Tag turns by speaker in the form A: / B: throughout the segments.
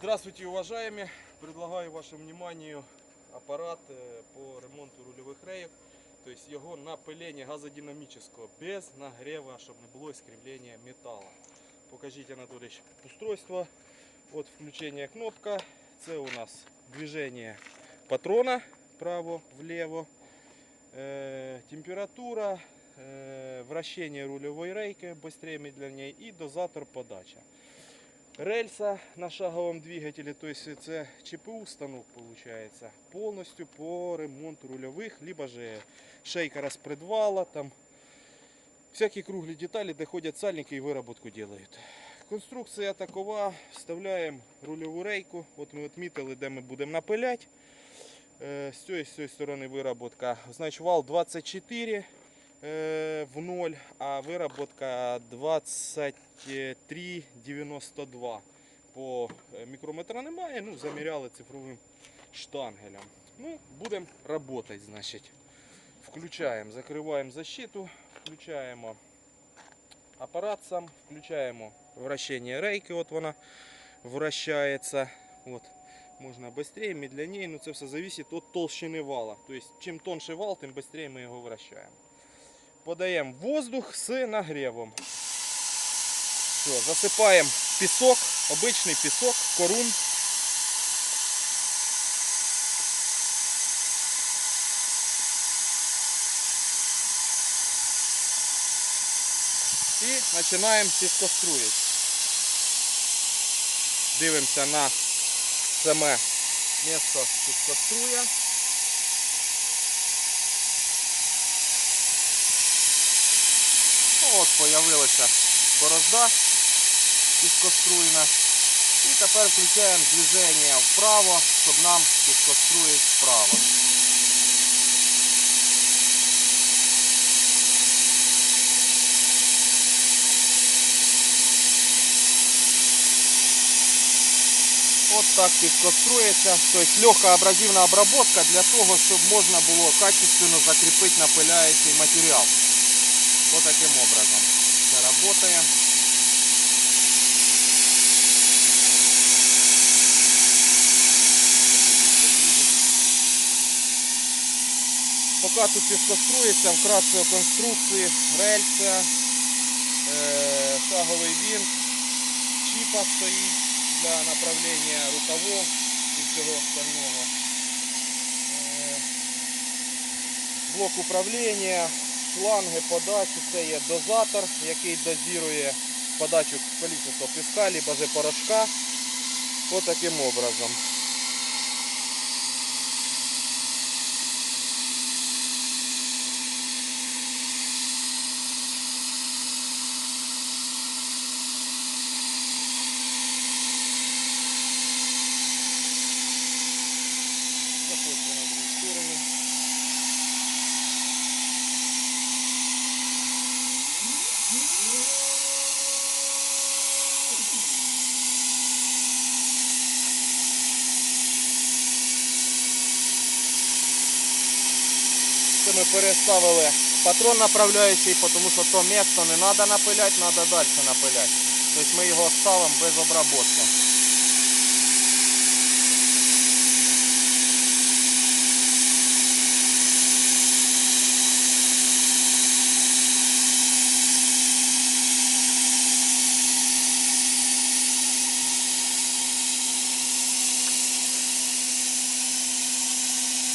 A: Здравствуйте, уважаемые! Предлагаю вашему вниманию аппарат по ремонту рульових рейок. То есть його напилення газодинамического, без нагрева, щоб не було искривления металла. Покажите, Анатолійович, устройство. Вот включение кнопка. Це у нас движение патрона вправо-влево. Температура, вращение рулевой рейки, быстрее, медленнее, и дозатор подача. Рельса на шаговом двигателе, то есть это ЧПУ станок получается, полностью по ремонту рулевых, либо же шейка распредвала, там всякие круглые детали, доходят сальники и выработку делают. Конструкция такова, вставляем рулевую рейку, вот мы отметили, где мы будем напылять. С той стороны выработка, значит вал 24 в 0, а выработка 23,92. По мікрометра немає, ну заміряли цифровим штангелем. Ну, будемо працювати, значить. Включаємо, закриваємо защиту, включаємо апарат сам, включаємо вращення рейки, от вона вращається. От. Можна швидше, медленніше, ну це все залежить від толщини вала. Тобто, чим тонший вал, тим швидше ми його вращаємо. Подаємо воздух з нагрівом. Все, засипаємо пісок, обичний пісок, корун. І починаємо піскоструїти. Дивимося на саме місце піскоструя. От з'явилася борозда піскоструйна. І тепер включаємо движення вправо, щоб нам піскоструїть вправо. От так піскострується. Тобто легка абразивна обробка для того, щоб можна було качественно закріпити напиляючий матеріал. Вот таким образом все работает. Пока тут піскострується, вкратце о конструкції, рельса, шаговий винт, чіпа стоїть для направлення рукавов і всього остального. Блок управління. Шланги подачі, це є дозатор, який дозирує подачу количества піска, либо же порошка. Ось таким образом. Заходьте на другу сторону. Це ми переставили патрон направляючий, тому що то місце не треба напиляти, треба далі напиляти. Тобто ми його ставимо без обробки.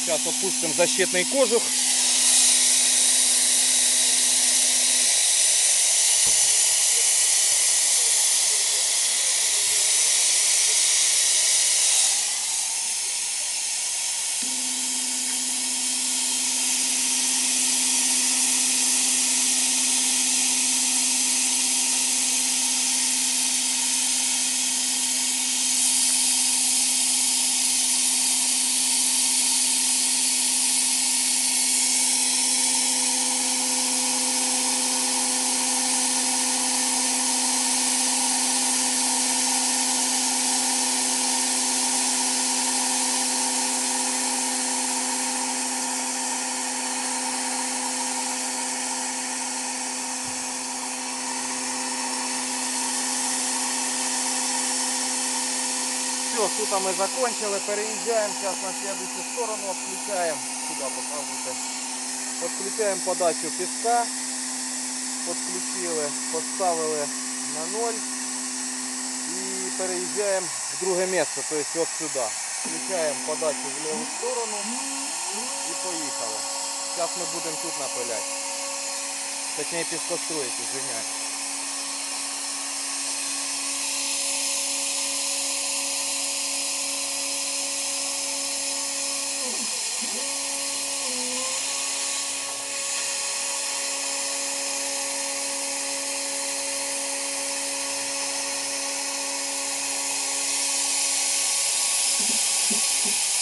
A: Сейчас опустим защитный кожух. Все, тут мы закончили, переезжаем сейчас на следующую сторону, отключаем, сюда показывайте, подключаем подачу песка, подключили, поставили на 0 и переезжаем в другое место, то есть вот сюда. Включаем подачу в левую сторону и поехали. Сейчас мы будем тут напылять, точнее пескостроить, извиняюсь.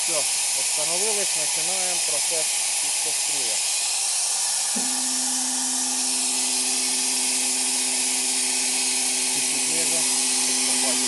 A: Все, установились, начинаем процесс пескоструя. Чуть-чуть ниже, чтобы попасть.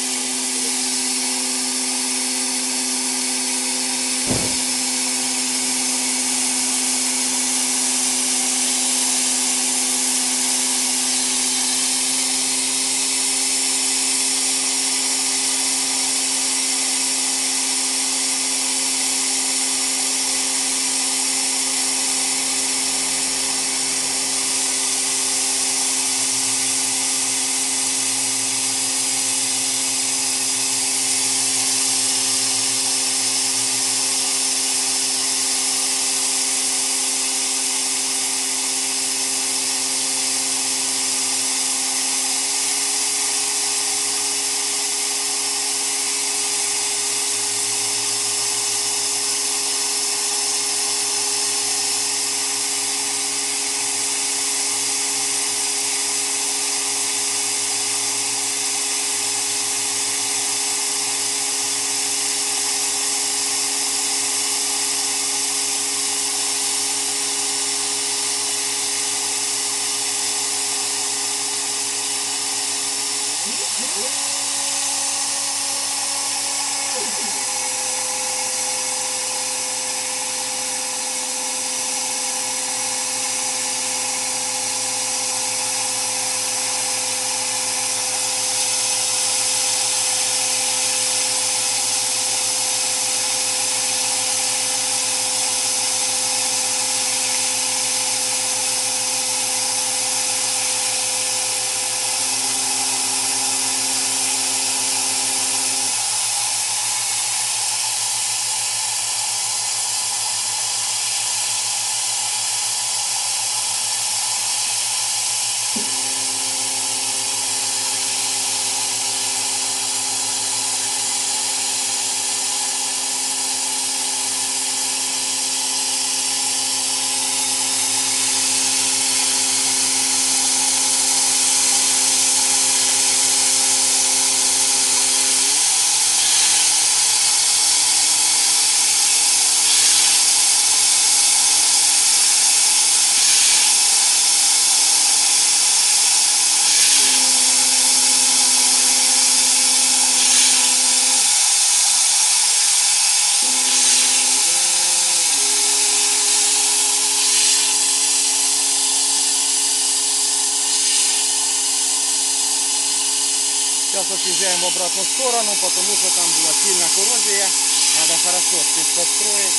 A: Сейчас отъезжаем в обратную сторону, потому что там была сильная коррозия. Надо хорошо пескостроить.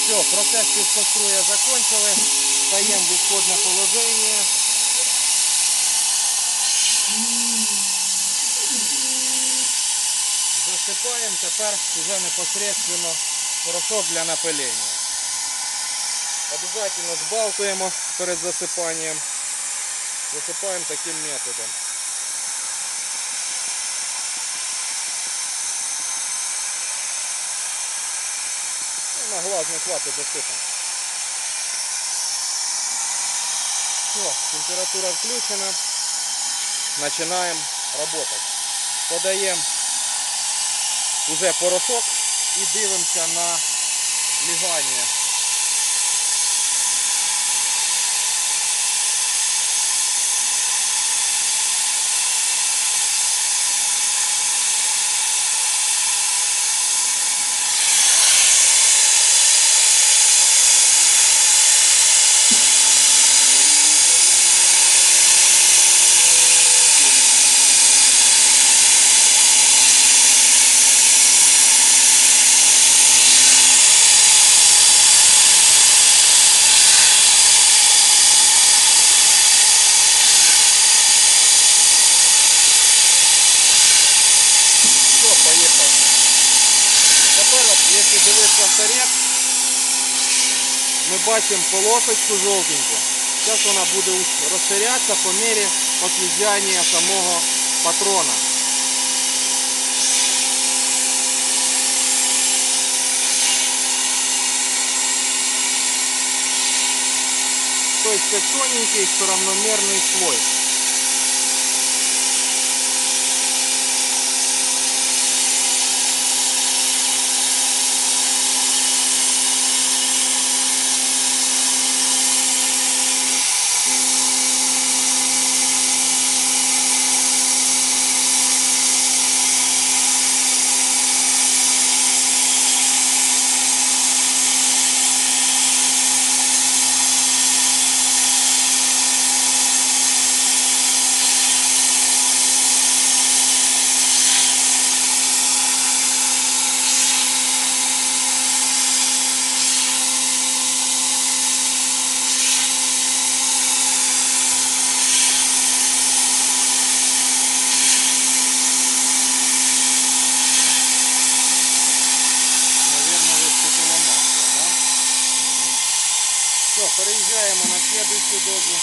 A: Все, процесс пескостроя закончили. Встаем в исходное положение. Засыпаем теперь уже непосредственно порошок для напиления. Обязательно сбалтываем перед засыпанием. Засыпаем таким методом. И на глаз не хватит, досыпаем. Все, температура включена. Начинаем работать. Подаем уже порошок и дивимося на лягання. торец. Ми бачимо полосочку жовтеньку. Зараз вона буде розширятися по мірі під'їжджання самого патрона. Тобто це тоненький, равномірний слой. Все, переезжаем на следующую дозу.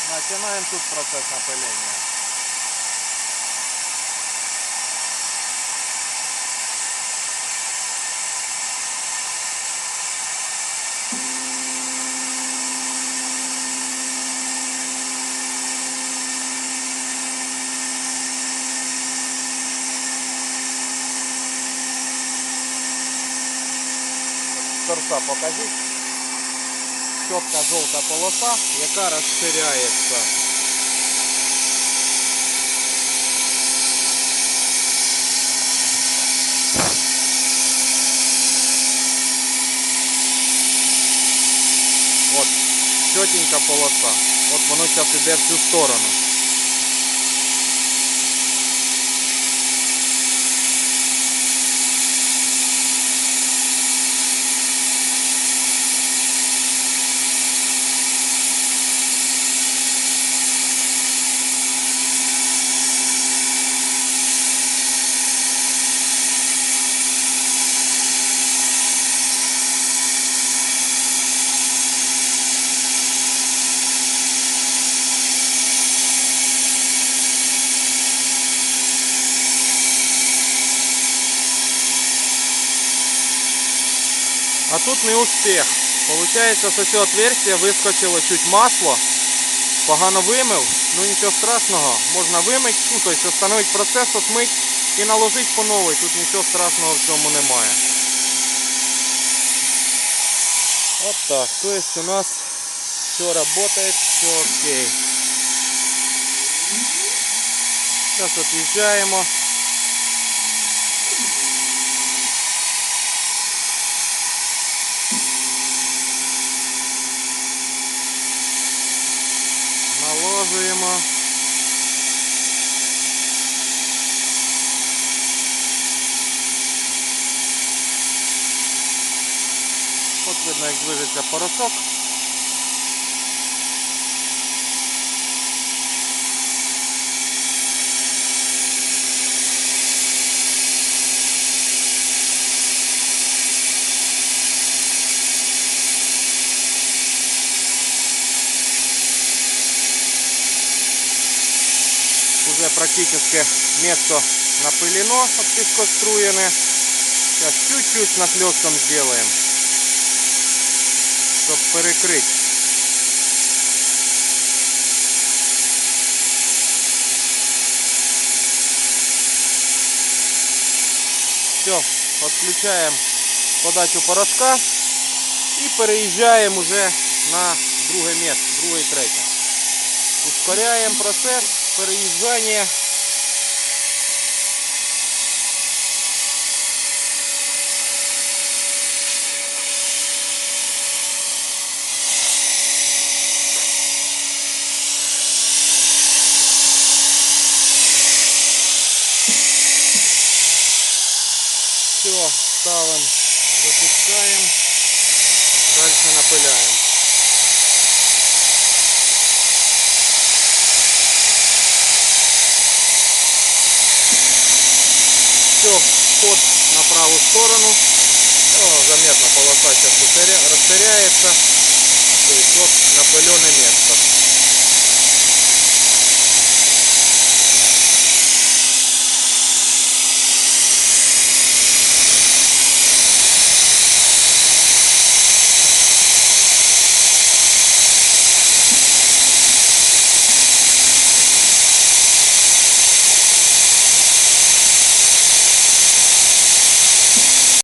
A: Начинаем тут процесс напыления. Торца покажіть. Чітка жовта полоса, яка розширяється. От, чотенька полоса. От воно зараз йде в цю сторону. А тут не успех. Получается, с этого отверстия выскочило чуть масло. Погано вымыл. Ну ничего страшного. Можно вымыть, ну, то есть остановить процесс, отмыть и наложить по новой. Тут ничего страшного в цьому немає. Вот так. То есть у нас все работает, все окей. Сейчас отъезжаем. Наложуємо. От видно, як движеться порошок. Уже практически место напылено, отпескоструено. Сейчас чуть-чуть нахлёстом сделаем, чтобы перекрыть. Все, отключаем подачу порошка и переезжаем уже на другое место, другое и третье. Ускоряем процесс переезжания. Все, ставим, запускаем, дальше напыляем. все, ход на правую сторону. Ну, заметно полоса сейчас расширяется. То есть вот напыленное место.